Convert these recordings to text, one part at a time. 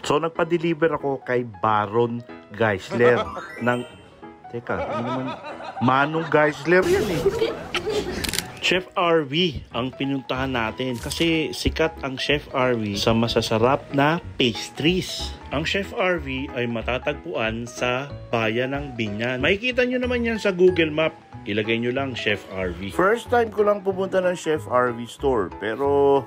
So, nagpa-deliver ako kay Baron Geisler ng... Teka, ano naman? Manong Geisler yan eh. Chef RV ang pinuntahan natin kasi sikat ang Chef RV sa masasarap na pastries. Ang Chef RV ay matatagpuan sa bayan ng Binyan. Makikita nyo naman yan sa Google Map. Ilagay nyo lang Chef RV. First time ko lang pumunta ng Chef RV store. Pero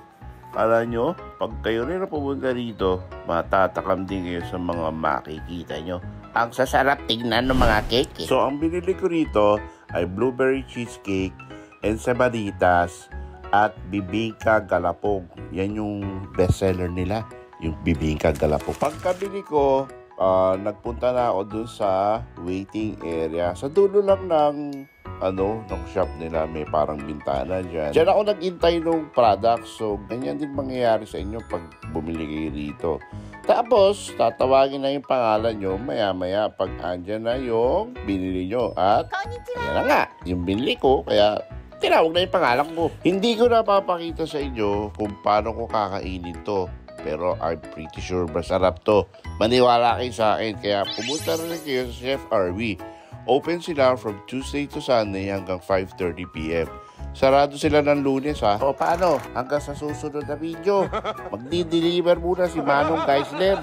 kala nyo, pag kayo rin na pumunta rito, matatakam din kayo sa mga makikita nyo. Ang sasarap tignan ng mga cake. So ang binili ko rito ay blueberry cheesecake, ensaymaditas, at bibingka galapong. Yan yung bestseller nila, yung bibingka galapong. Pagkabili ko, nagpunta na ako dun sa waiting area. Sa dulo lang ng shop nila, may parang bintana dyan. Diyan ako nag-intay ng product. So, ganyan din mangyayari sa inyo pag bumili kayo rito. Tapos, tatawagin na yung pangalan nyo maya-maya pag andyan na yung binili nyo. At, ayan na nga, yung binili ko, kaya tinawag na yung pangalan ko. Hindi ko napapakita sa inyo kung paano ko kakainin to. Pero I'm pretty sure masarap to. Maniwala kayo sa akin. Kaya pumunta rin kayo sa Chef RV. Open sila from Tuesday to Sunday hanggang 5:30 PM. Sarado sila ng Lunes ha. O paano? Hanggang sa susunod na video. Magdi-deliver muna si Manong Geisler.